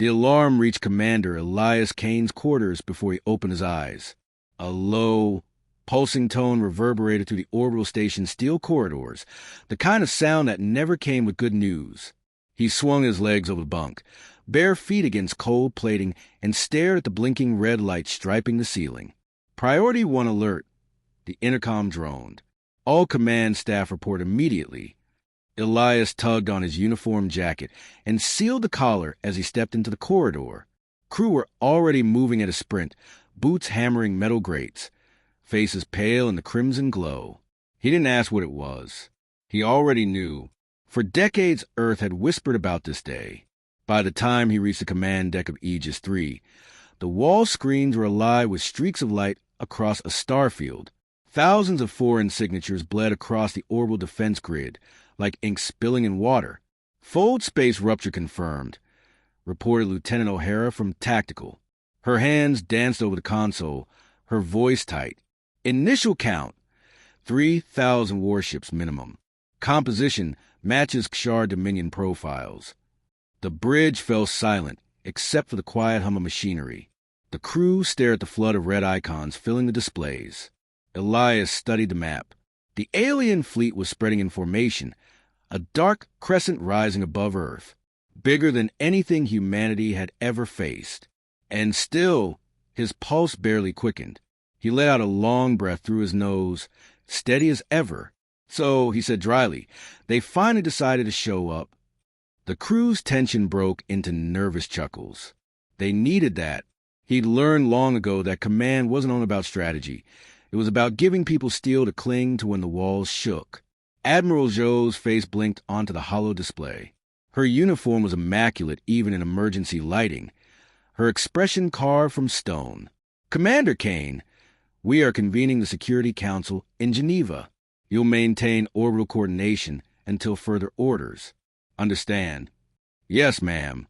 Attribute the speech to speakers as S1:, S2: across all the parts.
S1: The alarm reached Commander Elias Kane's quarters before he opened his eyes. A low, pulsing tone reverberated through the orbital station's steel corridors, the kind of sound that never came with good news. He swung his legs over the bunk, bare feet against cold plating, and stared at the blinking red light striping the ceiling. Priority 1 alert. The intercom droned. All command staff report immediately. Elias tugged on his uniform jacket and sealed the collar as he stepped into the corridor. Crew were already moving at a sprint, boots hammering metal grates, faces pale in the crimson glow. He didn't ask what it was. He already knew. For decades, Earth had whispered about this day. By the time he reached the command deck of Aegis III, the wall screens were alive with streaks of light across a starfield. Thousands of foreign signatures bled across the orbital defense grid, like ink spilling in water. Fold space rupture confirmed, reported Lieutenant O'Hara from Tactical. Her hands danced over the console, her voice tight. Initial count, 3,000 warships minimum. Composition matches Kshar Dominion profiles. The bridge fell silent, except for the quiet hum of machinery. The crew stared at the flood of red icons filling the displays. Elias studied the map. The alien fleet was spreading in formation, a dark crescent rising above Earth, bigger than anything humanity had ever faced. And still, his pulse barely quickened. He let out a long breath through his nose, steady as ever. So, he said dryly, they finally decided to show up. The crew's tension broke into nervous chuckles. They needed that. He'd learned long ago that command wasn't all about strategy. It was about giving people steel to cling to when the walls shook. Admiral Zhou's face blinked onto the hollow display. Her uniform was immaculate even in emergency lighting, her expression carved from stone. Commander Kane, we are convening the Security Council in Geneva. You'll maintain orbital coordination until further orders. Understand? Yes, ma'am.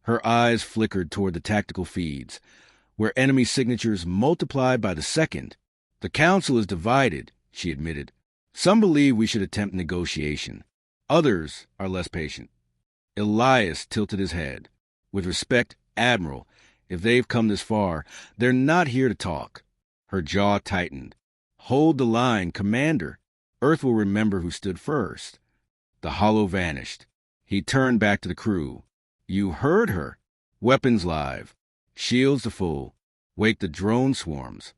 S1: Her eyes flickered toward the tactical feeds, where enemy signatures multiplied by the second. The Council is divided, she admitted. Some believe we should attempt negotiation. Others are less patient. Elias tilted his head. With respect, Admiral, if they've come this far, they're not here to talk. Her jaw tightened. Hold the line, Commander. Earth will remember who stood first. The hollow vanished. He turned back to the crew. You heard her. Weapons live. Shields to full. Wake the drone swarms.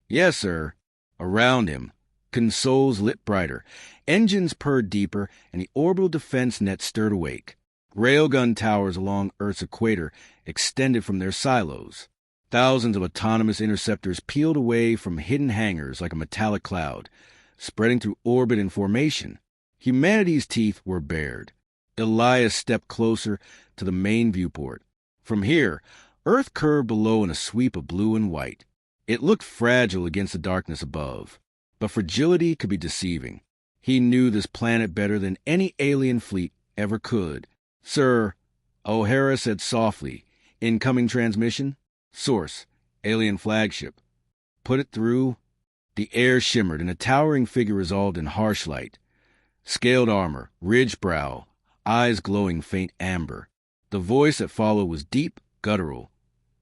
S1: Yes, sir. Around him. Consoles lit brighter. Engines purred deeper, and the orbital defense net stirred awake. Railgun towers along Earth's equator extended from their silos. Thousands of autonomous interceptors peeled away from hidden hangars like a metallic cloud, spreading through orbit and formation. Humanity's teeth were bared. Elias stepped closer to the main viewport. From here, Earth curved below in a sweep of blue and white. It looked fragile against the darkness above, but fragility could be deceiving. He knew this planet better than any alien fleet ever could. Sir, O'Hara said softly, incoming transmission? Source, alien flagship. Put it through. The air shimmered, and a towering figure resolved in harsh light. Scaled armor, ridged brow, eyes glowing faint amber. The voice that followed was deep, guttural,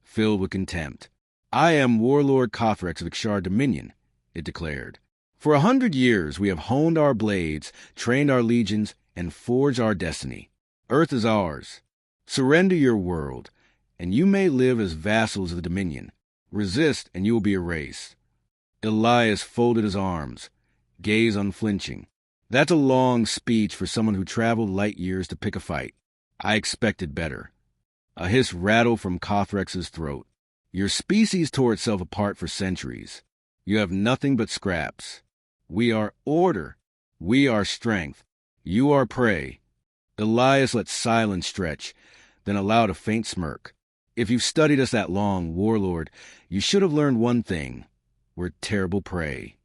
S1: filled with contempt. I am Warlord Kothrex of Kshar Dominion, it declared. For 100 years we have honed our blades, trained our legions, and forged our destiny. Earth is ours. Surrender your world, and you may live as vassals of the Dominion. Resist, and you will be erased. Elias folded his arms, gaze unflinching. That's a long speech for someone who traveled light years to pick a fight. I expected better. A hiss rattled from Kothrex's throat. Your species tore itself apart for centuries. You have nothing but scraps. We are order. We are strength. You are prey. Elias let silence stretch, then allowed a faint smirk. If you've studied us that long, Warlord, you should have learned one thing. We're terrible prey.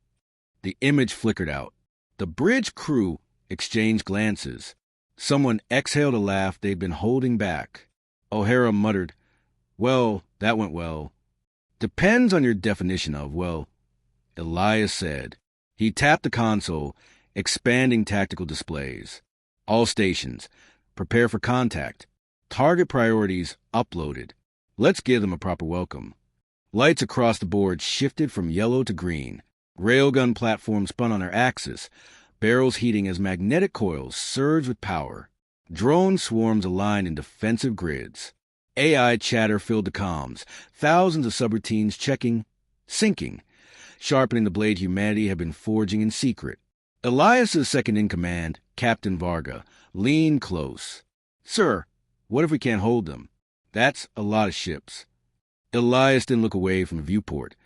S1: The image flickered out. The bridge crew exchanged glances. Someone exhaled a laugh they'd been holding back. O'Hara muttered, Well, that went well. Depends on your definition of, well, Elias said. He tapped the console, expanding tactical displays. All stations, prepare for contact. Target priorities uploaded. Let's give them a proper welcome. Lights across the board shifted from yellow to green. Railgun platforms spun on their axis, barrels heating as magnetic coils surged with power. Drone swarms aligned in defensive grids. AI chatter filled the comms, thousands of subroutines checking, syncing, sharpening the blade humanity had been forging in secret. Elias's second-in-command, Captain Varga, leaned close. "Sir, what if we can't hold them? That's a lot of ships." Elias didn't look away from the viewport,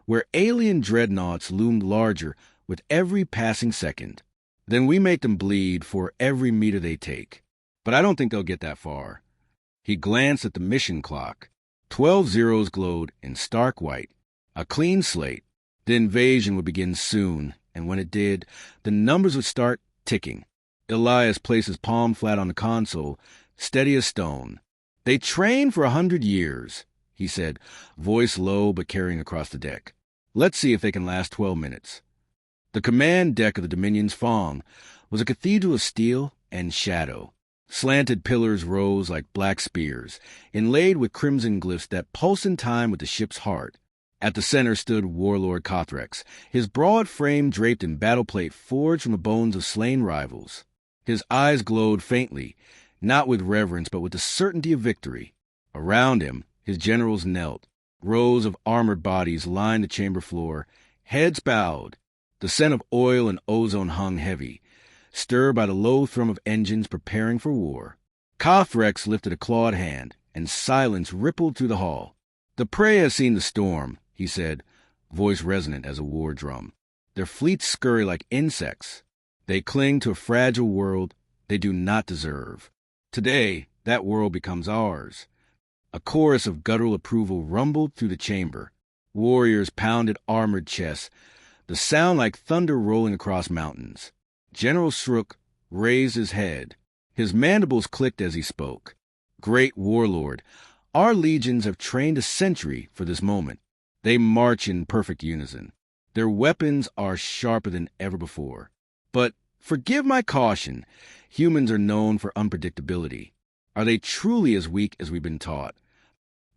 S1: where alien dreadnoughts loomed larger with every passing second. "Then we make them bleed for every meter they take. But I don't think they'll get that far." He glanced at the mission clock. 12 zeros glowed in stark white. A clean slate. The invasion would begin soon, and when it did, the numbers would start ticking. Elias placed his palm flat on the console, steady as stone. "They trained for 100 years, he said, voice low but carrying across the deck. "Let's see if they can last 12 minutes. The command deck of the Dominion's Fong was a cathedral of steel and shadow. Slanted pillars rose like black spears, inlaid with crimson glyphs that pulsed in time with the ship's heart. At the center stood Warlord Kothrex, his broad frame draped in battle plate forged from the bones of slain rivals. His eyes glowed faintly, not with reverence but with the certainty of victory. Around him, his generals knelt. Rows of armored bodies lined the chamber floor, heads bowed. The scent of oil and ozone hung heavy, stirred by the low thrum of engines preparing for war. Kothrex lifted a clawed hand, and silence rippled through the hall. "The prey has seen the storm," he said, voice resonant as a war drum. "Their fleets scurry like insects. They cling to a fragile world they do not deserve. Today, that world becomes ours." A chorus of guttural approval rumbled through the chamber. Warriors pounded armored chests, the sound like thunder rolling across mountains. General Srook raised his head. His mandibles clicked as he spoke. "Great warlord, our legions have trained a century for this moment. They march in perfect unison. Their weapons are sharper than ever before. But forgive my caution, humans are known for unpredictability. Are they truly as weak as we've been taught?"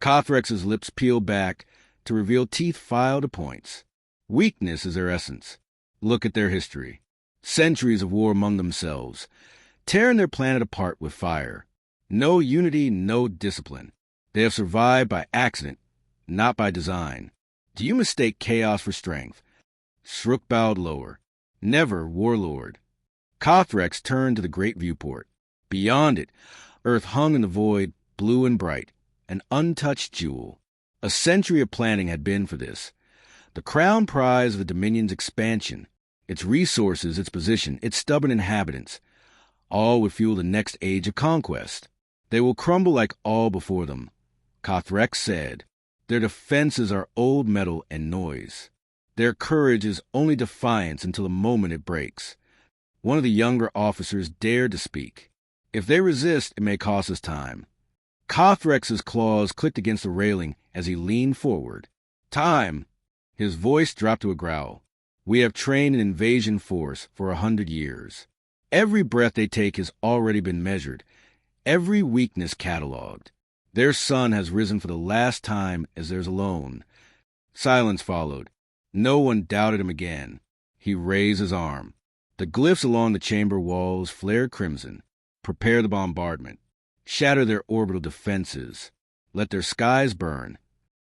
S1: Kothrex's lips peeled back to reveal teeth filed to points. "Weakness is their essence. Look at their history. Centuries of war among themselves, tearing their planet apart with fire. No unity, no discipline. They have survived by accident, not by design. Do you mistake chaos for strength?" Srook bowed lower. "Never, warlord." Kothrex turned to the great viewport. Beyond it, Earth hung in the void, blue and bright, an untouched jewel. A century of planning had been for this. The crown prize of the Dominion's expansion, its resources, its position, its stubborn inhabitants, all would fuel the next age of conquest. "They will crumble like all before them," Kothrex said. "Their defenses are old metal and noise. Their courage is only defiance until the moment it breaks." One of the younger officers dared to speak. "If they resist, it may cost us time." Kothrex's claws clicked against the railing as he leaned forward. "Time!" His voice dropped to a growl. "We have trained an invasion force for 100 years. Every breath they take has already been measured, every weakness cataloged. Their sun has risen for the last time as theirs alone." Silence followed. No one doubted him again. He raised his arm. The glyphs along the chamber walls flared crimson. "Prepare the bombardment. Shatter their orbital defenses. Let their skies burn."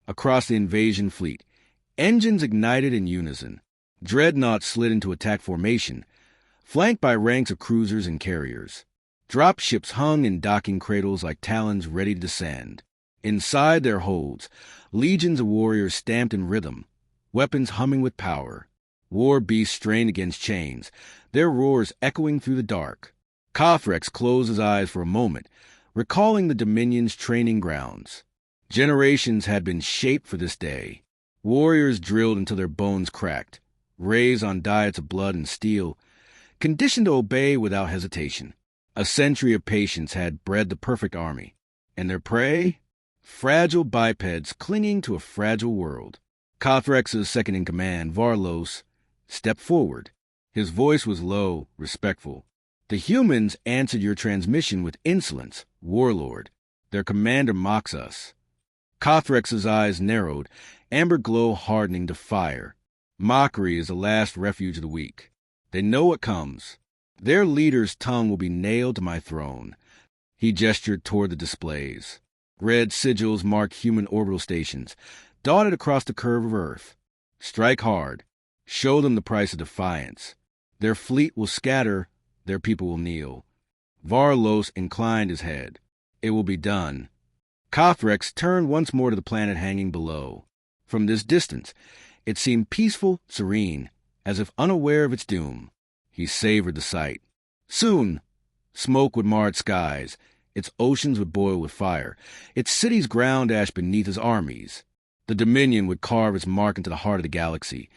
S1: Across the invasion fleet, engines ignited in unison. Dreadnoughts slid into attack formation, flanked by ranks of cruisers and carriers. Drop ships hung in docking cradles like talons ready to descend. Inside their holds, legions of warriors stamped in rhythm, weapons humming with power. War beasts strained against chains, their roars echoing through the dark. Kothrex closed his eyes for a moment, recalling the Dominion's training grounds. Generations had been shaped for this day. Warriors drilled until their bones cracked, raised on diets of blood and steel, conditioned to obey without hesitation. A century of patience had bred the perfect army. And their prey? Fragile bipeds clinging to a fragile world. Kothrex's second-in-command, Varlos, stepped forward. His voice was low, respectful. "The humans answered your transmission with insolence, warlord. Their commander mocks us. Kothrex's eyes narrowed, amber glow hardening to fire. Mockery is the last refuge of the weak. They know what comes. Their leader's tongue will be nailed to my throne. He gestured toward the displays. Red sigils mark human orbital stations, dotted across the curve of Earth. Strike hard. Show them the price of defiance. Their fleet will scatter, their people will kneel. Varlos inclined his head. It will be done. Kothrex turned once more to the planet hanging below. From this distance, it seemed peaceful, serene, as if unaware of its doom. He savored the sight. Soon, smoke would mar its skies, its oceans would boil with fire, its cities ground ash beneath his armies. The Dominion would carve its mark into the heart of the galaxy,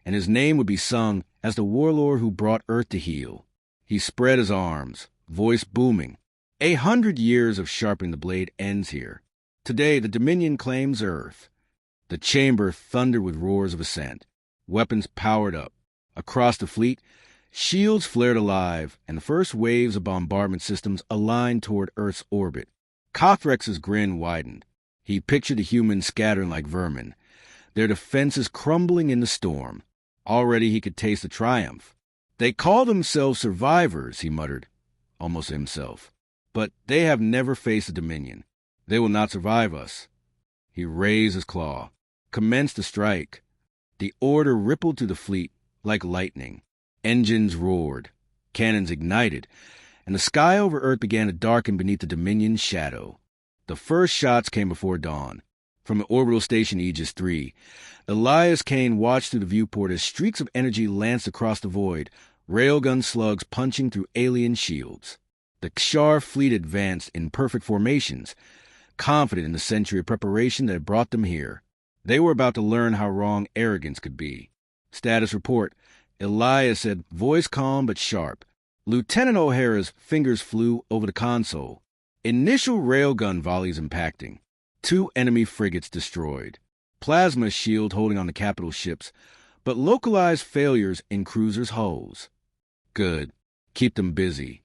S1: and his name would be sung as the warlord who brought Earth to heel. He spread his arms, voice booming. 100 years of sharpening the blade ends here. Today, the Dominion claims Earth. The chamber thundered with roars of assent. Weapons powered up. Across the fleet, shields flared alive, and the first waves of bombardment systems aligned toward Earth's orbit. Kothrex's grin widened. He pictured the humans scattering like vermin, their defenses crumbling in the storm. Already he could taste the triumph. They call themselves survivors, he muttered, almost to himself. But they have never faced the Dominion. They will not survive us. He raised his claw, commenced the strike. The order rippled through the fleet like lightning. Engines roared, cannons ignited, and the sky over Earth began to darken beneath the Dominion's shadow. The first shots came before dawn. From the orbital station Aegis III, Elias Kane watched through the viewport as streaks of energy lanced across the void, railgun slugs punching through alien shields. The Kshar fleet advanced in perfect formations, confident in the century of preparation that had brought them here. They were about to learn how wrong arrogance could be. Status report. Elias said, voice calm but sharp. Lieutenant O'Hara's fingers flew over the console. Initial railgun volleys impacting. 2 enemy frigates destroyed. Plasma shield holding on the capital ships, but localized failures in cruisers' hulls. Good. Keep them busy.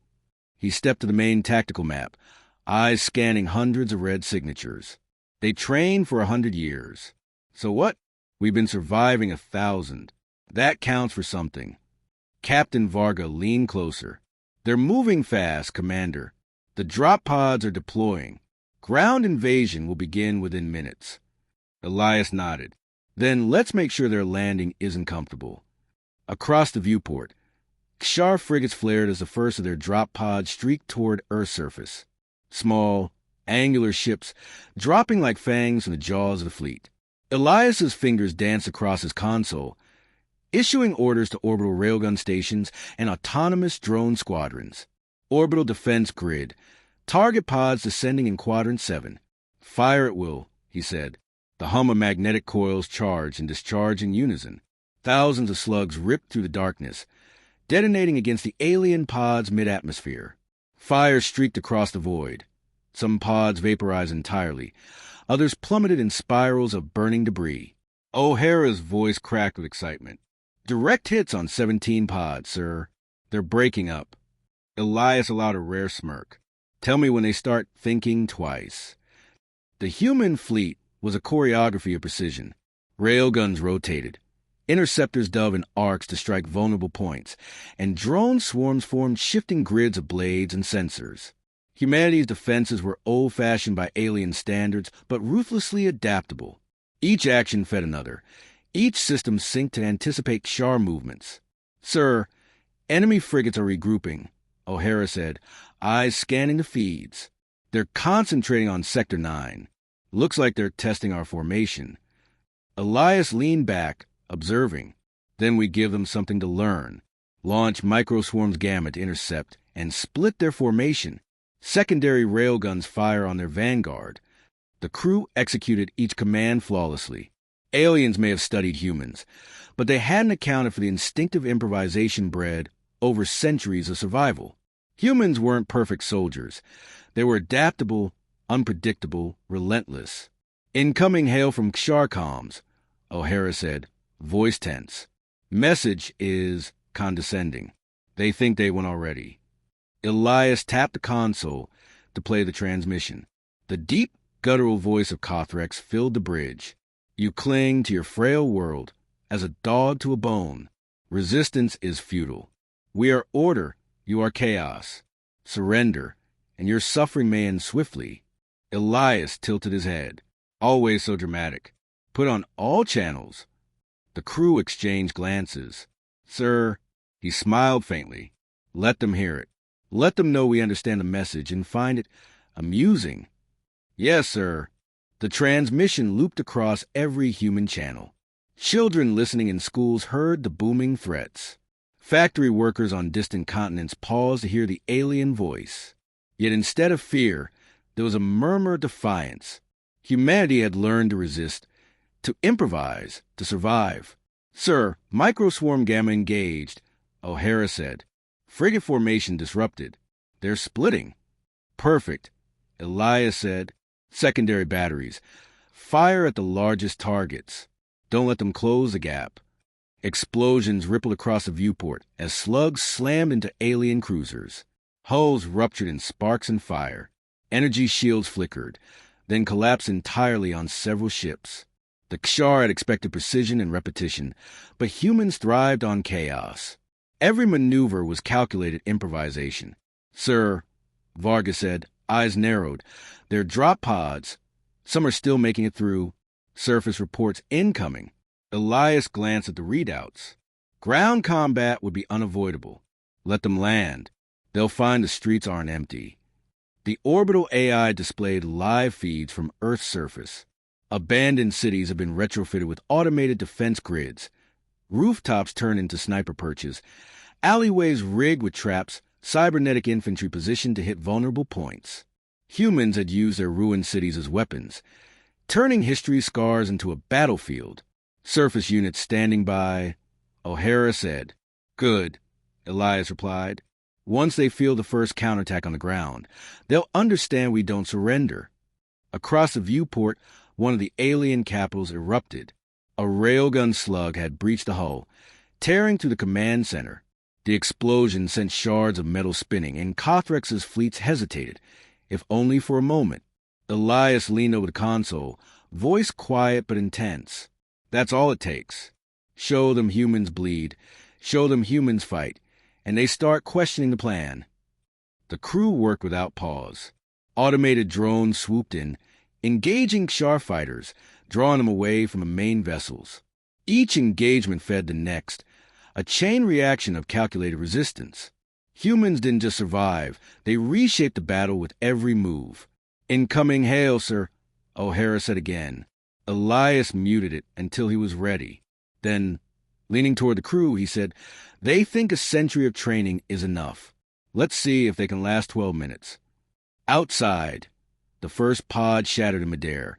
S1: He stepped to the main tactical map, eyes scanning hundreds of red signatures. They trained for 100 years. So what? We've been surviving 1,000. That counts for something. Captain Varga leaned closer. They're moving fast, Commander. The drop pods are deploying. Ground invasion will begin within minutes. Elias nodded. Then let's make sure their landing isn't comfortable. Across the viewport, Kshar frigates flared as the first of their drop pods streaked toward Earth's surface. Small, angular ships dropping like fangs from the jaws of the fleet. Elias's fingers danced across his console, issuing orders to orbital railgun stations and autonomous drone squadrons. Orbital defense grid. Target pods descending in Quadrant 7. Fire at will, he said. The hum of magnetic coils charged and discharged in unison. Thousands of slugs ripped through the darkness, detonating against the alien pods mid-atmosphere. Fire streaked across the void. Some pods vaporized entirely. Others plummeted in spirals of burning debris. O'Hara's voice cracked with excitement. Direct hits on 17 pods, sir. They're breaking up. Elias allowed a rare smirk. Tell me when they start thinking twice. The human fleet was a choreography of precision. Railguns rotated. Interceptors dove in arcs to strike vulnerable points, and drone swarms formed shifting grids of blades and sensors. Humanity's defenses were old-fashioned by alien standards, but ruthlessly adaptable. Each action fed another. Each system synced to anticipate Kshar movements. Sir, enemy frigates are regrouping, O'Hara said, eyes scanning the feeds. They're concentrating on Sector 9. Looks like they're testing our formation. Elias leaned back, observing. Then we give them something to learn. Launch microswarms Gamma to intercept and split their formation. Secondary railguns fire on their vanguard. The crew executed each command flawlessly. Aliens may have studied humans, but they hadn't accounted for the instinctive improvisation bred over centuries of survival. Humans weren't perfect soldiers. They were adaptable, unpredictable, relentless. Incoming hail from Kshar comms, O'Hara said, voice tense. Message is condescending. They think they won already. Elias tapped the console to play the transmission. The deep, guttural voice of Kothrex filled the bridge. You cling to your frail world as a dog to a bone. Resistance is futile. We are order, you are chaos. Surrender, and your suffering may end swiftly. Elias tilted his head. Always so dramatic. Put on all channels. The crew exchanged glances. Sir, he smiled faintly. Let them hear it. Let them know we understand the message and find it amusing. Yes, sir. The transmission looped across every human channel. Children listening in schools heard the booming threats. Factory workers on distant continents paused to hear the alien voice. Yet instead of fear, there was a murmur of defiance. Humanity had learned to resist, to improvise, to survive. Sir, microswarm gamma engaged, O'Hara said. Frigate formation disrupted. They're splitting. Perfect, Elias said. Secondary batteries. Fire at the largest targets. Don't let them close the gap. Explosions rippled across the viewport as slugs slammed into alien cruisers. Hulls ruptured in sparks and fire. Energy shields flickered, then collapsed entirely on several ships. The Kshar had expected precision and repetition, but humans thrived on chaos. Every maneuver was calculated improvisation. Sir, Vargas said, eyes narrowed. They're drop pods. Some are still making it through. Surface reports incoming. Elias glanced at the readouts. Ground combat would be unavoidable. Let them land. They'll find the streets aren't empty. The orbital AI displayed live feeds from Earth's surface. Abandoned cities have been retrofitted with automated defense grids. Rooftops turned into sniper perches. Alleyways rigged with traps, cybernetic infantry positioned to hit vulnerable points. Humans had used their ruined cities as weapons, turning history's scars into a battlefield. Surface units standing by, O'Hara said. Good, Elias replied. Once they feel the first counterattack on the ground, they'll understand we don't surrender. Across the viewport, one of the alien capitals erupted. A railgun slug had breached the hull, tearing through the command center. The explosion sent shards of metal spinning, and Kothrex's fleets hesitated, if only for a moment. Elias leaned over the console, voice quiet but intense. That's all it takes. Show them humans bleed, show them humans fight, and they start questioning the plan. The crew worked without pause. Automated drones swooped in, engaging Kshar fighters, drawing them away from the main vessels. Each engagement fed the next, a chain reaction of calculated resistance. Humans didn't just survive, they reshaped the battle with every move. Incoming hail, sir, O'Hara said again. Elias muted it until he was ready. Then, leaning toward the crew, he said, They think a century of training is enough. Let's see if they can last 12 minutes. Outside, the first pod shattered in midair,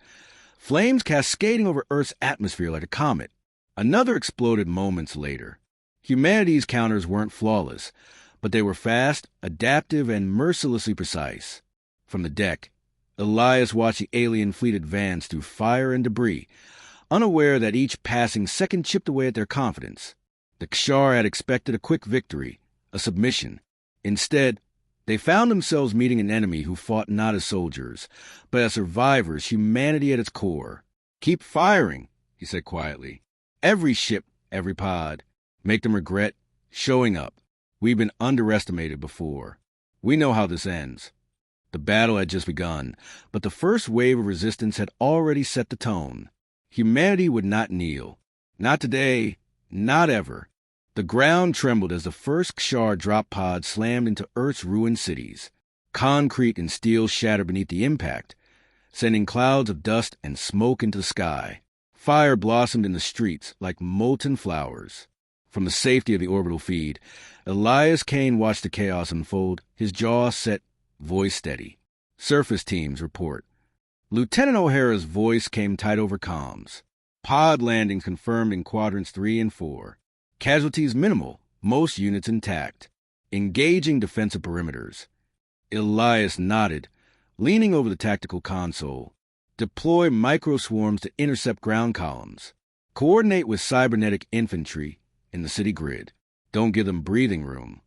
S1: flames cascading over Earth's atmosphere like a comet. Another exploded moments later. Humanity's counters weren't flawless, but they were fast, adaptive, and mercilessly precise. From the deck, Elias watched the alien fleet advance through fire and debris, unaware that each passing second chipped away at their confidence. The Kshar had expected a quick victory, a submission. Instead, they found themselves meeting an enemy who fought not as soldiers, but as survivors, humanity at its core. Keep firing, he said quietly. Every ship, every pod. Make them regret showing up. We've been underestimated before. We know how this ends. The battle had just begun, but the first wave of resistance had already set the tone. Humanity would not kneel. Not today, not ever. The ground trembled as the first Kshar drop pod slammed into Earth's ruined cities. Concrete and steel shattered beneath the impact, sending clouds of dust and smoke into the sky. Fire blossomed in the streets like molten flowers. From the safety of the orbital feed, Elias Kane watched the chaos unfold, his jaw set, voice steady. Surface teams report. Lieutenant O'Hara's voice came tight over comms. Pod landings confirmed in quadrants 3 and 4. Casualties minimal, most units intact. Engaging defensive perimeters. Elias nodded, leaning over the tactical console. Deploy microswarms to intercept ground columns. Coordinate with cybernetic infantry in the city grid. Don't give them breathing room.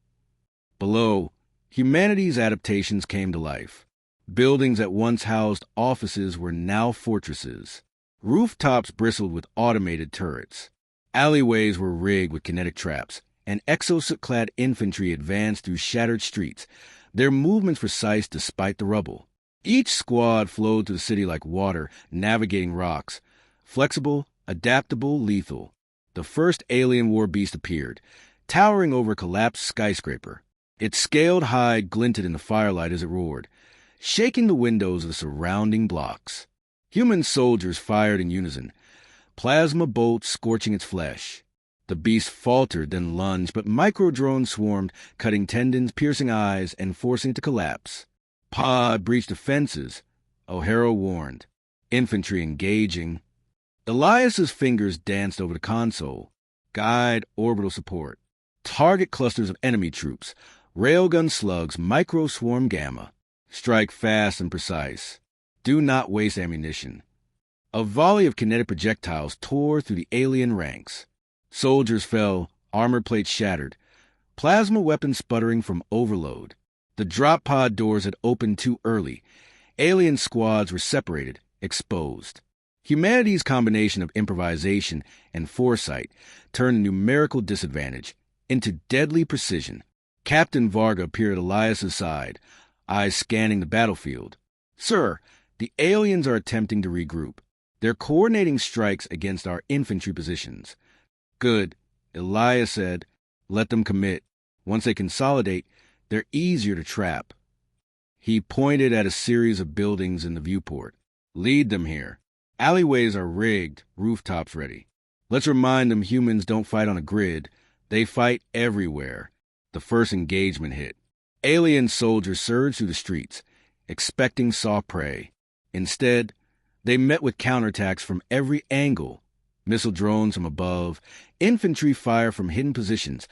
S1: Below, humanity's adaptations came to life. Buildings that once housed offices were now fortresses. Rooftops bristled with automated turrets. Alleyways were rigged with kinetic traps, and exosuit-clad infantry advanced through shattered streets, their movements precise despite the rubble. Each squad flowed through the city like water, navigating rocks. Flexible, adaptable, lethal. The first alien war beast appeared, towering over a collapsed skyscraper. Its scaled hide glinted in the firelight as it roared, shaking the windows of the surrounding blocks. Human soldiers fired in unison, plasma bolts scorching its flesh. The beast faltered, then lunged, but micro-drones swarmed, cutting tendons, piercing eyes, and forcing it to collapse. Pod breached defenses, O'Hara warned. Infantry engaging. Elias's fingers danced over the console. Guide, orbital support. Target clusters of enemy troops. Railgun slugs, micro-swarm gamma. Strike fast and precise. Do not waste ammunition. A volley of kinetic projectiles tore through the alien ranks. Soldiers fell, armor plates shattered. Plasma weapons sputtering from overload. The drop pod doors had opened too early. Alien squads were separated, exposed. Humanity's combination of improvisation and foresight turned a numerical disadvantage into deadly precision. Captain Varga appeared at Elias's side, eyes scanning the battlefield. "Sir, the aliens are attempting to regroup. They're coordinating strikes against our infantry positions." "Good," Elias said. "Let them commit. Once they consolidate, they're easier to trap." He pointed at a series of buildings in the viewport. "Lead them here. Alleyways are rigged, rooftops ready. Let's remind them humans don't fight on a grid. They fight everywhere." The first engagement hit. Alien soldiers surged through the streets, expecting soft prey. Instead, they met with counterattacks from every angle. Missile drones from above, infantry fire from hidden positions,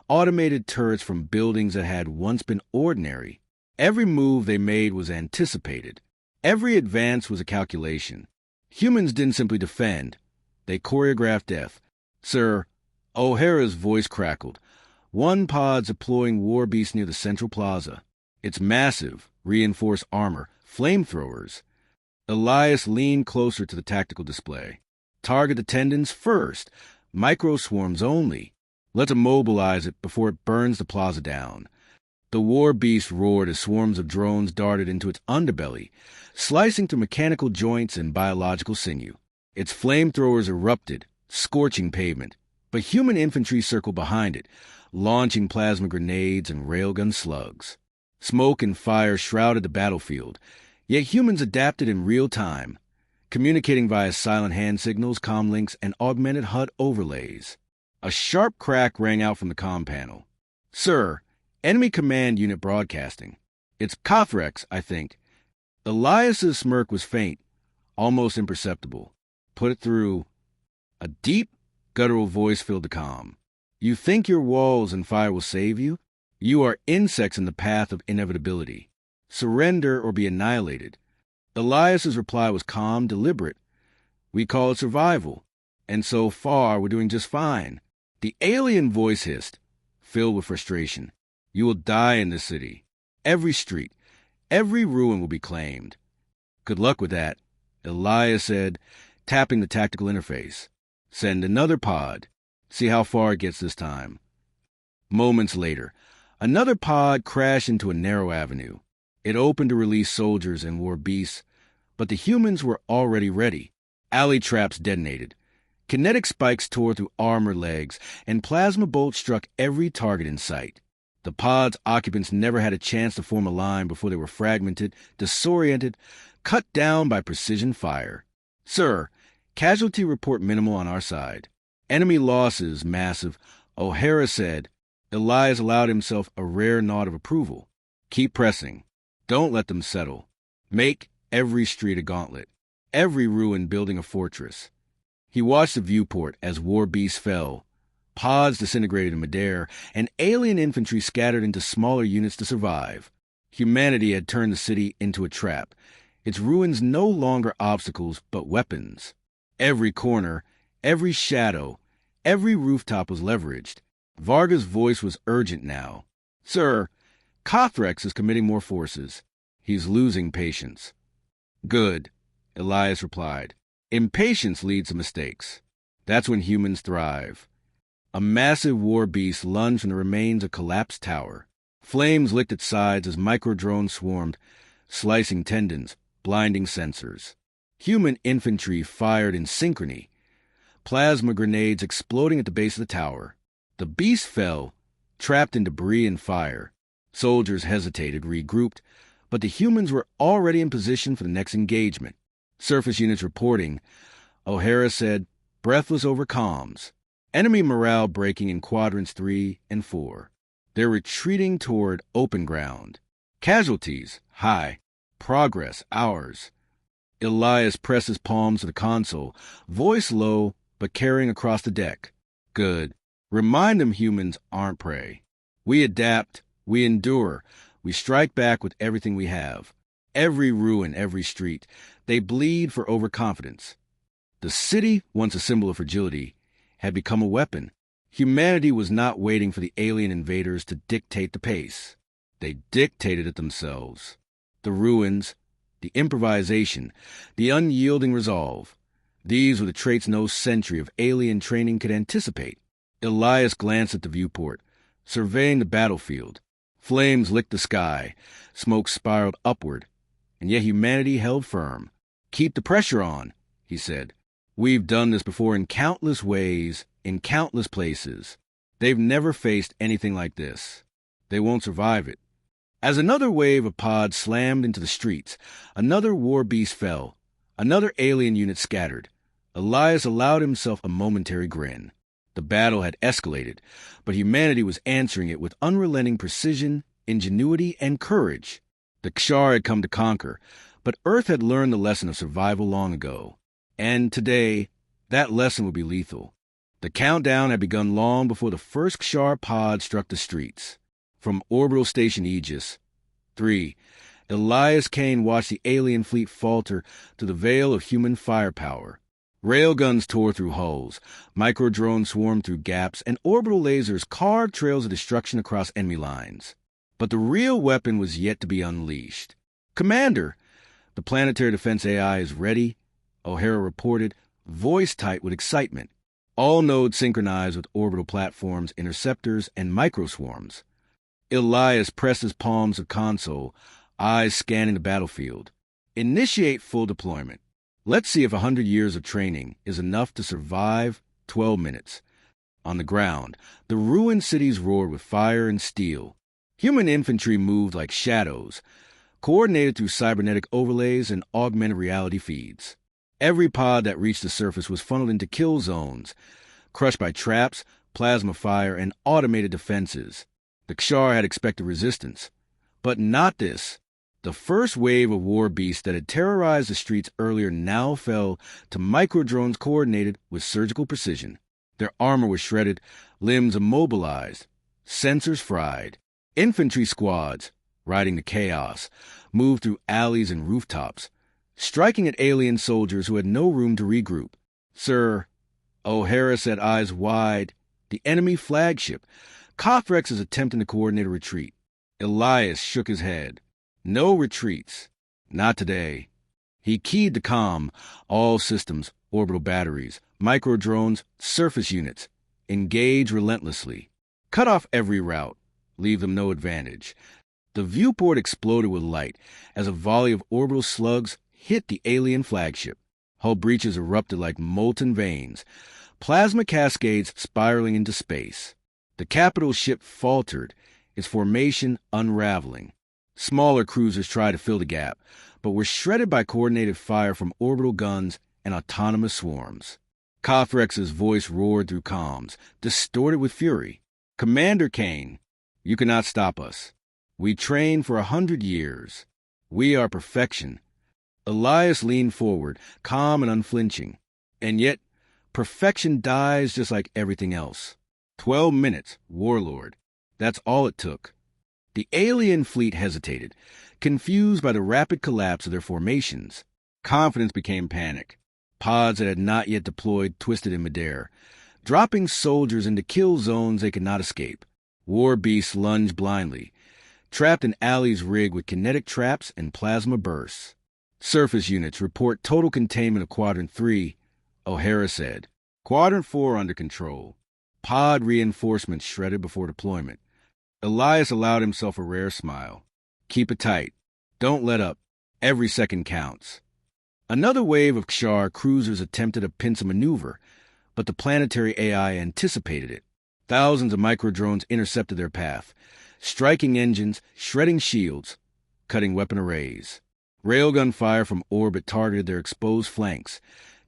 S1: automated turrets from buildings that had once been ordinary. Every move they made was anticipated. Every advance was a calculation. Humans didn't simply defend. They choreographed death. "Sir," O'Hara's voice crackled. "One pod's deploying war beast near the central plaza. It's massive, reinforced armor, flamethrowers." Elias leaned closer to the tactical display. "Target the tendons first. Micro-swarms only. Let's immobilize it before it burns the plaza down." The war beast roared as swarms of drones darted into its underbelly, slicing through mechanical joints and biological sinew. Its flamethrowers erupted, scorching pavement, but human infantry circled behind it, launching plasma grenades and railgun slugs. Smoke and fire shrouded the battlefield, yet humans adapted in real time, communicating via silent hand signals, comlinks, and augmented HUD overlays. A sharp crack rang out from the comm panel. "Sir, enemy command unit broadcasting. It's Kothrex, I think." Elias's smirk was faint, almost imperceptible. "Put it through." A deep, guttural voice filled the comm. "You think your walls and fire will save you? You are insects in the path of inevitability. Surrender or be annihilated." Elias's reply was calm, deliberate. "We call it survival, and so far we're doing just fine." The alien voice hissed, filled with frustration. "You will die in this city. Every street, every ruin will be claimed." "Good luck with that," Elias said, tapping the tactical interface. "Send another pod. See how far it gets this time." Moments later, another pod crashed into a narrow avenue. It opened to release soldiers and war beasts, but the humans were already ready. Alley traps detonated. Kinetic spikes tore through armor legs, and plasma bolts struck every target in sight. The pod's occupants never had a chance to form a line before they were fragmented, disoriented, cut down by precision fire. "Sir, casualty report minimal on our side. Enemy losses massive," O'Hara said. Elias allowed himself a rare nod of approval. "Keep pressing. Don't let them settle. Make every street a gauntlet, every ruin building a fortress." He watched the viewport as war beasts fell. Pods disintegrated in midair, and alien infantry scattered into smaller units to survive. Humanity had turned the city into a trap, its ruins no longer obstacles but weapons. Every corner, every shadow, every rooftop was leveraged. Varga's voice was urgent now. "Sir, Kothrex is committing more forces. He's losing patience. Good, Elias replied. Impatience leads to mistakes. That's when humans thrive. A massive war beast lunged from the remains of a collapsed tower. Flames licked its sides as micro-drones swarmed, slicing tendons, blinding sensors. Human infantry fired in synchrony, plasma grenades exploding at the base of the tower. The beast fell, trapped in debris and fire. Soldiers hesitated, regrouped, but the humans were already in position for the next engagement. Surface units reporting, O'Hara said, breathless over comms. Enemy morale breaking in quadrants 3 and 4. They're retreating toward open ground. Casualties, high. Progress, ours. Elias pressed his palms to the console, voice low but carrying across the deck. Good. Remind them humans aren't prey. We adapt, we endure, we strike back with everything we have. Every ruin, every street. They bleed for overconfidence. The city, once a symbol of fragility, had become a weapon. Humanity was not waiting for the alien invaders to dictate the pace. They dictated it themselves. The ruins, the improvisation, the unyielding resolve. These were the traits no century of alien training could anticipate. Elias glanced at the viewport, surveying the battlefield. Flames licked the sky, smoke spiraled upward, and yet humanity held firm. Keep the pressure on, he said. We've done this before in countless ways, in countless places. They've never faced anything like this. They won't survive it. As another wave of pods slammed into the streets, another war beast fell, another alien unit scattered. Elias allowed himself a momentary grin. The battle had escalated, but humanity was answering it with unrelenting precision, ingenuity, and courage. The Kshar had come to conquer, but Earth had learned the lesson of survival long ago. And today, that lesson would be lethal. The countdown had begun long before the first Kshar pod struck the streets. From Orbital Station Aegis. 3. Elias Kane watched the alien fleet falter to the veil of human firepower. Railguns tore through hulls, micro-drones swarmed through gaps, and orbital lasers carved trails of destruction across enemy lines. But the real weapon was yet to be unleashed. Commander, the planetary defense AI is ready, O'Hara reported, voice tight with excitement. All nodes synchronized with orbital platforms, interceptors, and microswarms. Elias pressed his palms to console, eyes scanning the battlefield. Initiate full deployment. Let's see if 100 years of training is enough to survive 12 minutes. On the ground, the ruined cities roared with fire and steel. Human infantry moved like shadows, coordinated through cybernetic overlays and augmented reality feeds. Every pod that reached the surface was funneled into kill zones, crushed by traps, plasma fire, and automated defenses. The Kshar had expected resistance, but not this. The first wave of war beasts that had terrorized the streets earlier now fell to micro-drones coordinated with surgical precision. Their armor was shredded, limbs immobilized, sensors fried. Infantry squads, riding the chaos, moved through alleys and rooftops, striking at alien soldiers who had no room to regroup. Sir, O'Hara said, eyes wide, the enemy flagship. Kothrex is attempting to coordinate a retreat. Elias shook his head. No retreats. Not today. He keyed the comm, all systems, orbital batteries, micro-drones, surface units. Engage relentlessly. Cut off every route. Leave them no advantage. The viewport exploded with light as a volley of orbital slugs hit the alien flagship. Hull breaches erupted like molten veins, plasma cascades spiraling into space. The capital ship faltered, its formation unraveling. Smaller cruisers tried to fill the gap, but were shredded by coordinated fire from orbital guns and autonomous swarms. Kothrex's voice roared through comms, distorted with fury. Commander Kane, you cannot stop us. We trained for 100 years. We are perfection. Elias leaned forward, calm and unflinching. And yet, perfection dies just like everything else. 12 minutes, warlord. That's all it took. The alien fleet hesitated, confused by the rapid collapse of their formations. Confidence became panic. Pods that had not yet deployed twisted in midair, dropping soldiers into kill zones they could not escape. War beasts lunged blindly, trapped in alleys rigged with kinetic traps and plasma bursts. Surface units report total containment of Quadrant 3, O'Hara said. Quadrant 4 under control. Pod reinforcements shredded before deployment. Elias allowed himself a rare smile. Keep it tight. Don't let up. Every second counts. Another wave of Kshar cruisers attempted a pincer maneuver, but the planetary AI anticipated it. Thousands of microdrones intercepted their path, striking engines, shredding shields, cutting weapon arrays. Railgun fire from orbit targeted their exposed flanks,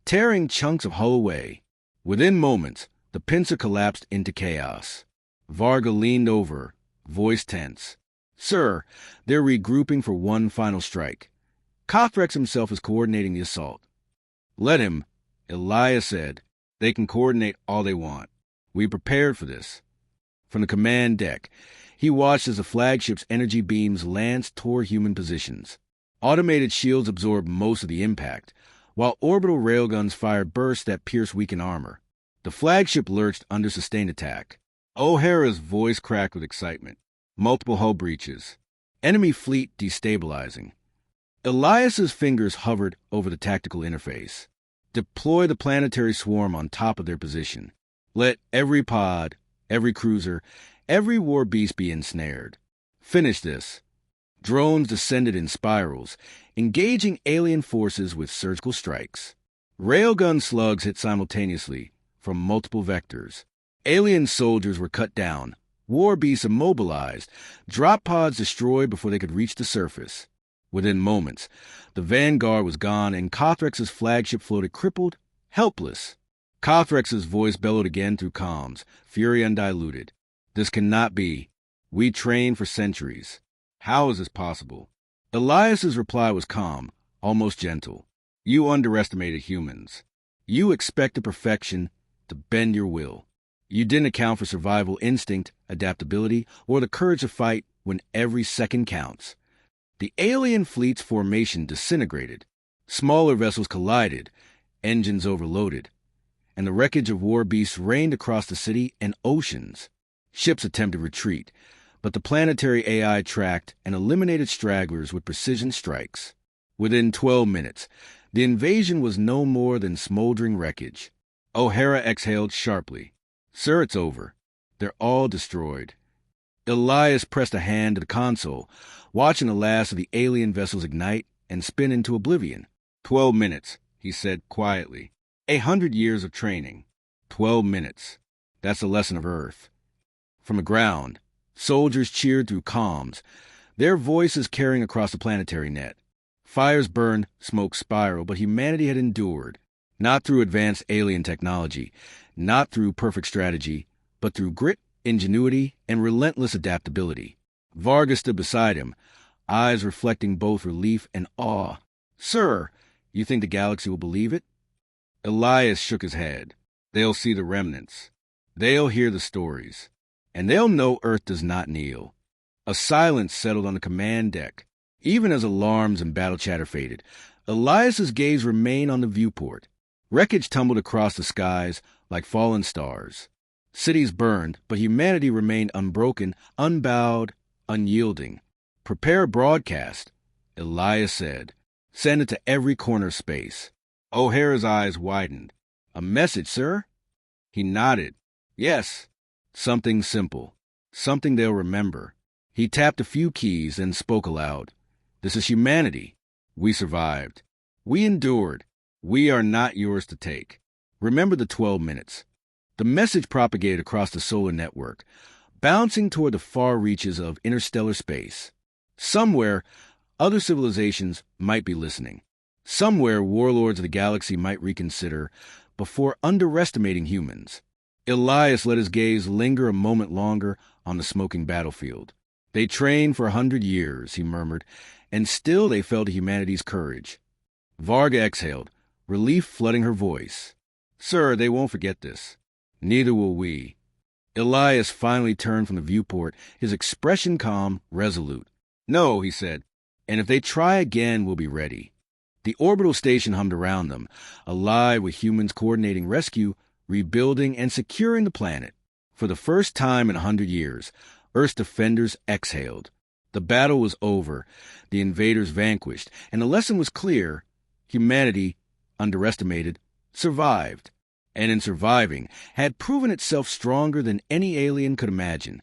S1: tearing chunks of hull away. Within moments, the pincer collapsed into chaos. Varga leaned over, voice tense. Sir, they're regrouping for one final strike. Kothrex himself is coordinating the assault. Let him, Elias said. They can coordinate all they want. We prepared for this. From the command deck, he watched as the flagship's energy beams lanced toward human positions. Automated shields absorbed most of the impact, while orbital railguns fired bursts that pierced weakened armor. The flagship lurched under sustained attack. O'Hara's voice cracked with excitement. Multiple hull breaches. Enemy fleet destabilizing. Elias's fingers hovered over the tactical interface. Deploy the planetary swarm on top of their position. Let every pod, every cruiser, every war beast be ensnared. Finish this. Drones descended in spirals, engaging alien forces with surgical strikes. Railgun slugs hit simultaneously from multiple vectors. Alien soldiers were cut down, war beasts immobilized, drop pods destroyed before they could reach the surface. Within moments, the Vanguard was gone and Kothrex's flagship floated crippled, helpless. Kothrex's voice bellowed again through comms, fury undiluted. This cannot be. We trained for centuries. How is this possible? Elias's reply was calm, almost gentle. You underestimated humans. You expected perfection to bend your will. You didn't account for survival instinct, adaptability, or the courage to fight when every second counts. The alien fleet's formation disintegrated. Smaller vessels collided, engines overloaded, and the wreckage of war beasts rained across the city and oceans. Ships attempted retreat, but the planetary AI tracked and eliminated stragglers with precision strikes. Within 12 minutes, the invasion was no more than smoldering wreckage. O'Hara exhaled sharply. Sir, it's over. They're all destroyed. Elias pressed a hand to the console, watching the last of the alien vessels ignite and spin into oblivion. 12 minutes, he said quietly. 100 years of training. 12 minutes. That's the lesson of Earth. From the ground, soldiers cheered through comms, their voices carrying across the planetary net. Fires burned, smoke spiraled, but humanity had endured. Not through advanced alien technology, not through perfect strategy, but through grit, ingenuity, and relentless adaptability. Varga stood beside him, eyes reflecting both relief and awe. Sir, you think the galaxy will believe it? Elias shook his head. They'll see the remnants. They'll hear the stories. And they'll know Earth does not kneel. A silence settled on the command deck. Even as alarms and battle chatter faded, Elias's gaze remained on the viewport. Wreckage tumbled across the skies like fallen stars. Cities burned, but humanity remained unbroken, unbowed, unyielding. Prepare a broadcast, Elias said. Send it to every corner of space. O'Hara's eyes widened. A message, sir? He nodded. Yes. Something simple. Something they'll remember. He tapped a few keys and spoke aloud. This is humanity. We survived. We endured. We are not yours to take. Remember the 12 minutes. The message propagated across the solar network, bouncing toward the far reaches of interstellar space. Somewhere, other civilizations might be listening. Somewhere, warlords of the galaxy might reconsider before underestimating humans. Elias let his gaze linger a moment longer on the smoking battlefield. They trained for 100 years, he murmured, and still they fell to humanity's courage. Varga exhaled, relief flooding her voice. Sir, they won't forget this. Neither will we. Elias finally turned from the viewport, his expression calm, resolute. No, he said, and if they try again, we'll be ready. The orbital station hummed around them, alive with humans coordinating rescue, rebuilding, and securing the planet. For the first time in 100 years, Earth's defenders exhaled. The battle was over, the invaders vanquished, and the lesson was clear. Humanity, underestimated, survived, and in surviving, had proven itself stronger than any alien could imagine.